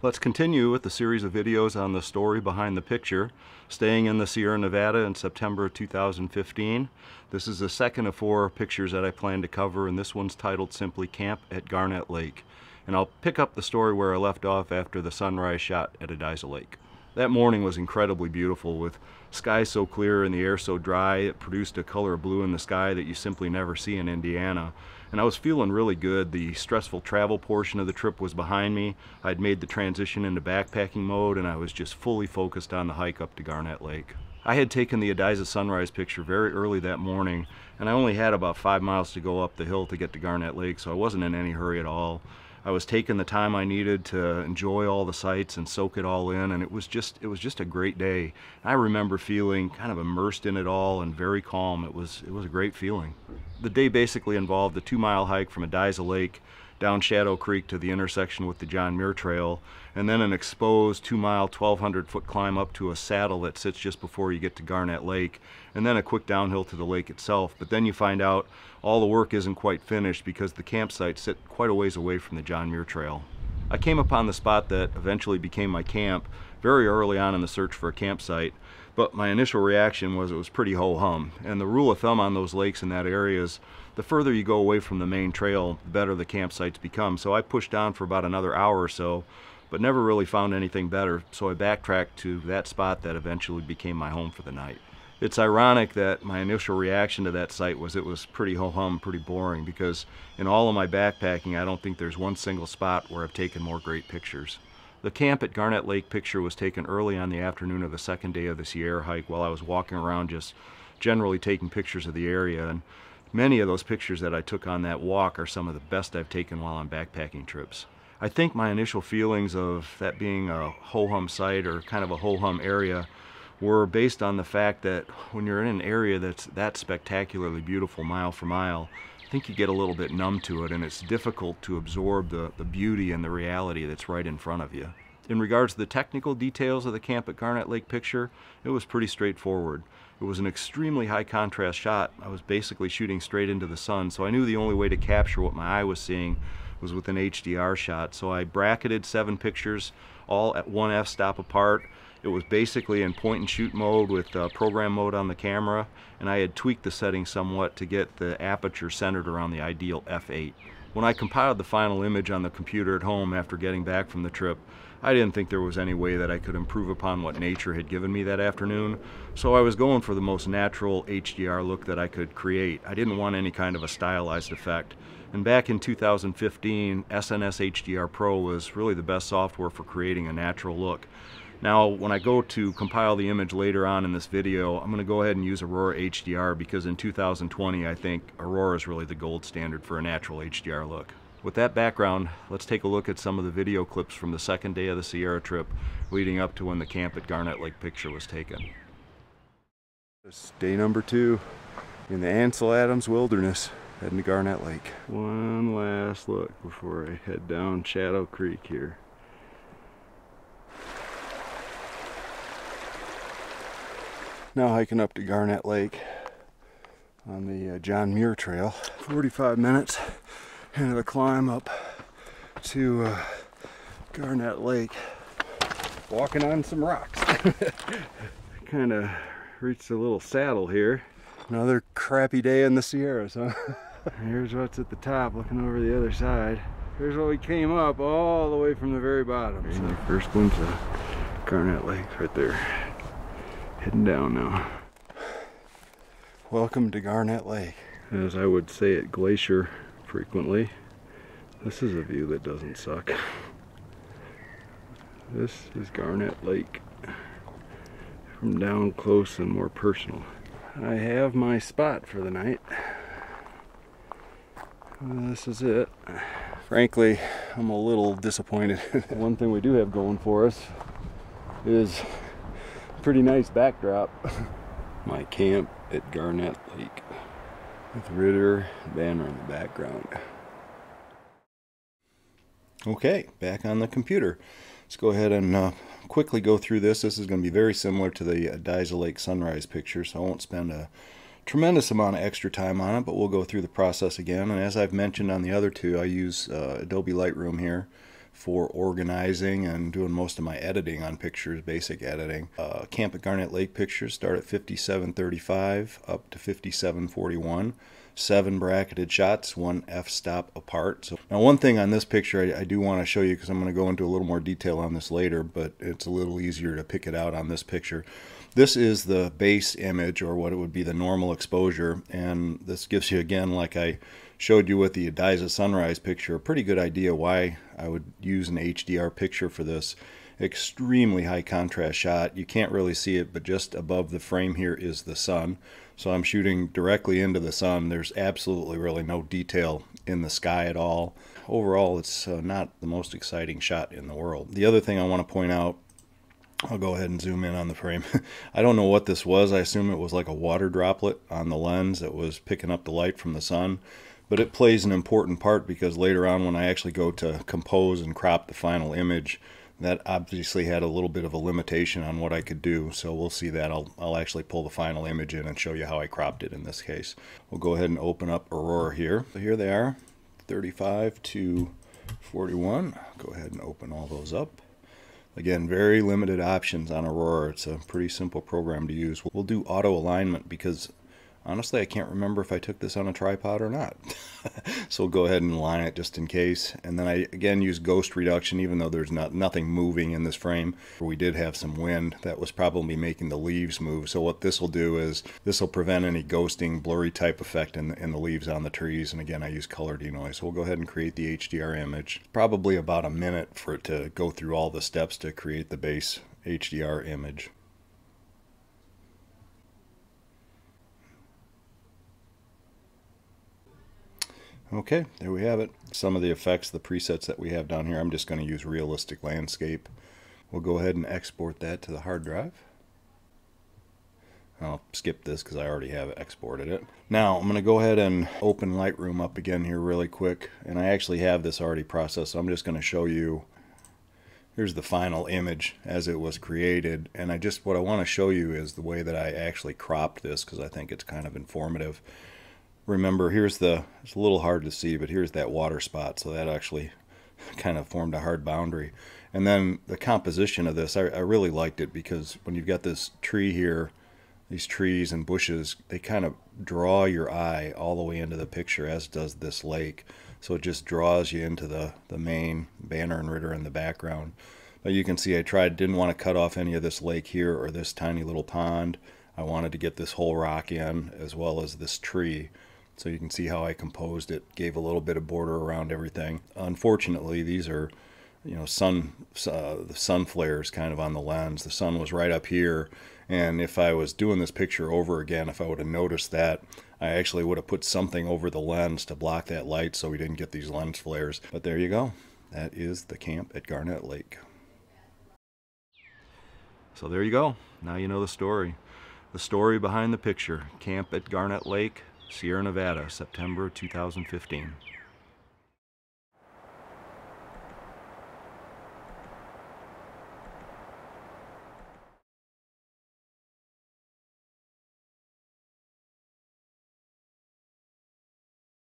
Let's continue with the series of videos on the story behind the picture, staying in the Sierra Nevada in September 2015. This is the second of 4 pictures that I plan to cover, and this one's titled simply Camp at Garnet Lake. And I'll pick up the story where I left off after the sunrise shot at Ediza Lake. That morning was incredibly beautiful, with skies so clear and the air so dry it produced a color of blue in the sky that you simply never see in Indiana. And I was feeling really good. The stressful travel portion of the trip was behind me. I'd made the transition into backpacking mode, and I was just fully focused on the hike up to Garnet Lake. I had taken the Ediza sunrise picture very early that morning, and I only had about 5 miles to go up the hill to get to Garnet Lake, so I wasn't in any hurry at all. I was taking the time I needed to enjoy all the sights and soak it all in, and it was just a great day. I remember feeling kind of immersed in it all and very calm. It was a great feeling. The day basically involved a 2-mile hike from Ediza Lake down Shadow Creek to the intersection with the John Muir Trail, and then an exposed 2-mile, 1,200-foot climb up to a saddle that sits just before you get to Garnet Lake, and then a quick downhill to the lake itself. But then you find out all the work isn't quite finished because the campsites sit quite a ways away from the John Muir Trail. I came upon the spot that eventually became my camp very early on in the search for a campsite, but my initial reaction was it was pretty ho-hum. And the rule of thumb on those lakes in that area is the further you go away from the main trail, the better the campsites become. So I pushed on for about another hour or so, but never really found anything better, so I backtracked to that spot that eventually became my home for the night. It's ironic that my initial reaction to that site was it was pretty ho-hum, pretty boring, because in all of my backpacking I don't think there's one single spot where I've taken more great pictures. The camp at Garnet Lake picture was taken early on the afternoon of the second day of the Sierra hike while I was walking around just generally taking pictures of the area, and many of those pictures that I took on that walk are some of the best I've taken while on backpacking trips. I think my initial feelings of that being a ho-hum site or kind of a ho-hum area were based on the fact that when you're in an area that's that spectacularly beautiful mile for mile, I think you get a little bit numb to it, and it's difficult to absorb the beauty and the reality that's right in front of you. In regards to the technical details of the Camp at Garnet Lake picture, it was pretty straightforward. It was an extremely high contrast shot. I was basically shooting straight into the sun, so I knew the only way to capture what my eye was seeing was with an HDR shot. So I bracketed 7 pictures, all at 1 f-stop apart. It was basically in point and shoot mode with program mode on the camera, and I had tweaked the settings somewhat to get the aperture centered around the ideal f8. When I compiled the final image on the computer at home after getting back from the trip, I didn't think there was any way that I could improve upon what nature had given me that afternoon, so I was going for the most natural HDR look that I could create. I didn't want any kind of a stylized effect. And back in 2015, SNS HDR Pro was really the best software for creating a natural look. Now, when I go to compile the image later on in this video, I'm going to go ahead and use Aurora HDR because in 2020, I think Aurora is really the gold standard for a natural HDR look. With that background, let's take a look at some of the video clips from the second day of the Sierra trip leading up to when the Camp at Garnet Lake picture was taken. It's day number 2 in the Ansel Adams Wilderness, heading to Garnet Lake. One last look before I head down Shadow Creek here. Now hiking up to Garnet Lake on the John Muir Trail. 45 minutes into the climb up to Garnet Lake. Walking on some rocks. Kind of reached a little saddle here. Another crappy day in the Sierras, huh? Here's what's at the top, looking over the other side. Here's what we came up all the way from the very bottom. So your first glimpse of Garnet Lake right there. Heading down now. Welcome to Garnet Lake. As I would say at Glacier frequently, this is a view that doesn't suck. This is Garnet Lake from down close and more personal. I have my spot for the night. This is it. Frankly, I'm a little disappointed. One thing we do have going for us is pretty nice backdrop. My camp at Garnet Lake with Ritter and banner in the background. Okay, back on the computer. Let's go ahead and quickly go through this. This is going to be very similar to the Ediza Lake sunrise picture, so I won't spend a tremendous amount of extra time on it, but we'll go through the process again. And as I've mentioned on the other two, I use Adobe Lightroom here for organizing and doing most of my editing on pictures, basic editing. Camp at Garnet Lake pictures start at 57.35 up to 57.41. 7 bracketed shots, 1 f-stop apart. So now one thing on this picture I do want to show you, because I'm going to go into a little more detail on this later, but it's a little easier to pick it out on this picture. This is the base image, or what it would be the normal exposure, and this gives you, again, like I showed you with the Ediza sunrise picture, a pretty good idea why I would use an HDR picture for this. Extremely high contrast shot. You can't really see it, but just above the frame here is the sun. So I'm shooting directly into the sun. There's absolutely really no detail in the sky at all. Overall, it's not the most exciting shot in the world. The other thing I want to point out, I'll go ahead and zoom in on the frame. I don't know what this was. I assume it was like a water droplet on the lens that was picking up the light from the sun. But it plays an important part, because later on when I actually go to compose and crop the final image, that obviously had a little bit of a limitation on what I could do. So we'll see that. I'll actually pull the final image in and show you how I cropped it in this case. We'll go ahead and open up Aurora here. So here they are, 35 to 41. Go ahead and open all those up. Again, very limited options on Aurora. It's a pretty simple program to use. We'll do auto alignment because honestly, I can't remember if I took this on a tripod or not. So we'll go ahead and align it just in case. And then I again use ghost reduction, even though there's nothing moving in this frame. We did have some wind that was probably making the leaves move. So what this will do is this will prevent any ghosting, blurry type effect in the leaves on the trees. And again, I use color denoise. So we'll go ahead and create the HDR image. Probably about a minute for it to go through all the steps to create the base HDR image. Okay, there we have it. Some of the effects, the presets that we have down here, I'm just going to use realistic landscape. We'll go ahead and export that to the hard drive. I'll skip this because I already have exported it. Now I'm going to go ahead and open Lightroom up again here really quick. And I actually have this already processed, so I'm just going to show you. Here's the final image as it was created. And what I want to show you is the way that I actually cropped this, because I think it's kind of informative. Remember, it's a little hard to see, but here's that water spot, so that actually kind of formed a hard boundary. And then the composition of this, I really liked it, because when you've got this tree here, these trees and bushes, they kind of draw your eye all the way into the picture, as does this lake. So it just draws you into the main banner and Ritter in the background. But you can see didn't want to cut off any of this lake here or this tiny little pond. I wanted to get this whole rock in, as well as this tree. So you can see how I composed it, gave a little bit of border around everything. Unfortunately, these are, the sun flares kind of on the lens. The sun was right up here, and if I was doing this picture over again, if I would have noticed that, I actually would have put something over the lens to block that light so we didn't get these lens flares. But there you go. That is the camp at Garnet Lake. So there you go. Now you know the story. The story behind the picture. Camp at Garnet Lake, Sierra Nevada, September 2015.